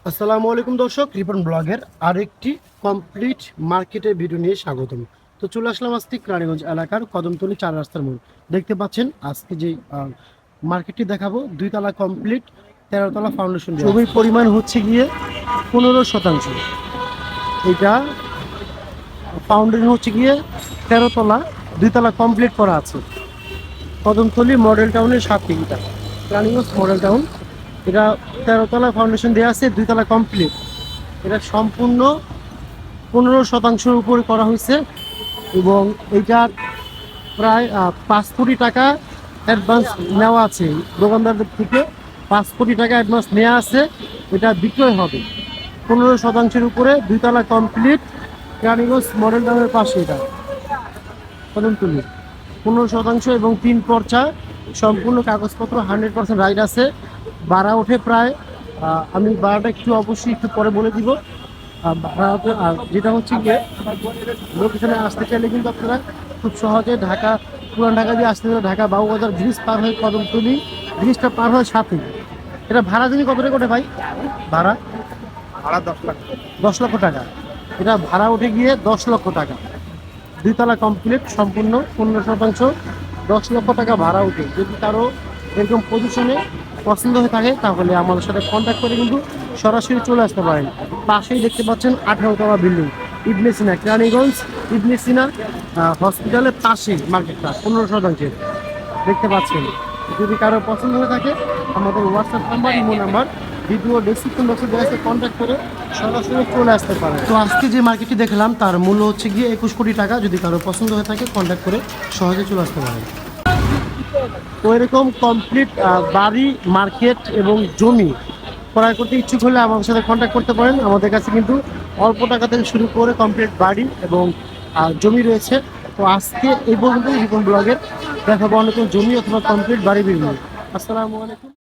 আসসালামু আলাইকুম দর্শক, রিপন ব্লগের আরেকটি কমপ্লিট মার্কেটের ভিডিও নিয়ে স্বাগতম। তো চলে আসলাম আজকে রানীগঞ্জ এলাকার কদমতলী 4 রাস্তার মোড়। দেখতে পাচ্ছেন আজকে যে মার্কেটটি দেখাবো, 2 তলা কমপ্লিট, 13 তলা ফাউন্ডেশন। জমির পরিমাণ হচ্ছে গিয়ে 15%। এটা ফাউন্ডেশন হচ্ছে গিয়ে 13 তলা, 2 তলা কমপ্লিট করা আছে। কদমতলী মডেল টাউনের সাথে এটা রানীগঞ্জ মডেল টাউন। এটা 13 তলা ফাউন্ডেশন দেওয়া আছে, 2 তলা কমপ্লিট। এটা সম্পূর্ণ 15% উপরে করা হয়েছে এবং এইটার প্রায় 5 কোটি টাকা অ্যাডভান্স নেওয়া আছে দোকানদারদের থেকে। 5 কোটি টাকা অ্যাডভান্স নেওয়া আছে, এটা বিক্রয় হবে 15%-এর উপরে। 2 তলা কমপ্লিট, রানীগঞ্জ মডেল টাউনের পাশে এটা কদমতলী। 15% এবং 3 পর্চা, সম্পূর্ণ কাগজপত্র 100% রাইট আছে। ভাড়া ওঠে প্রায়, আমি ভাড়াটা অবশ্যই একটু পরে বলে দিব। ভাড়া ওঠে, আর যেটা হচ্ছে গিয়ে লোকেশনে আসতে চাইলে কিন্তু আপনারা খুব সহজে ঢাকা, পুরান ঢাকা দিয়ে আসতে গেলে ঢাকা বাবুবাজার ব্রিজ পার হয়ে কদমতলী, ব্রিজটা পার হয় সাথে। এটা ভাড়া যদি কত টাকা ওঠে ভাই? ভাড়া ভাড়া 10 লাখ। 10 লক্ষ টাকা। এটা ভাড়া উঠে গিয়ে 10 লক্ষ টাকা। 2 তলা কমপ্লিট, সম্পূর্ণ 15%, 10 লক্ষ টাকা ভাড়া উঠে। যদি কারো এরকম পজিশনে পছন্দ হয়ে থাকে তাহলে আমাদের সাথে কন্ট্যাক্ট করে কিন্তু সরাসরি চলে আসতে পারেন। পাশেই দেখতে পাচ্ছেন 18 তলা বিল্ডিং, ইবনে সিনা, রানীগঞ্জ ইবনে সিনা হসপিটালের পাশেই মার্কেটটা, 15%। দেখতে পাচ্ছেন, যদি কারো পছন্দ হয়ে থাকে আমাদের WhatsApp number, imo number, video description বক্সে দেওয়া আছে, কন্ট্যাক্ট করে সরাসরি চলে আসতে পারে। তো আজকে যে মার্কেটটি দেখলাম তার মূল্য হচ্ছে গিয়ে 21 কোটি টাকা। যদি কারো পছন্দ হয়ে থাকে কন্ট্যাক্ট করে সহজে চলে আসতে পারেন। তো এরকম কমপ্লিট বাড়ি, মার্কেট এবং জমি ক্রয় করতে ইচ্ছুক হলে আমাদের সাথে কন্ট্যাক্ট করতে পারেন। আমাদের কাছে কিন্তু অল্প টাকা থেকে শুরু করে কমপ্লিট বাড়ি এবং জমি রয়েছে। তো আজকে এই পর্যন্ত রিপন ব্লগের দেখাবো অনেক জমি অথবা কমপ্লিট বাড়ি বিক্রি। আসসালামু আলাইকুম।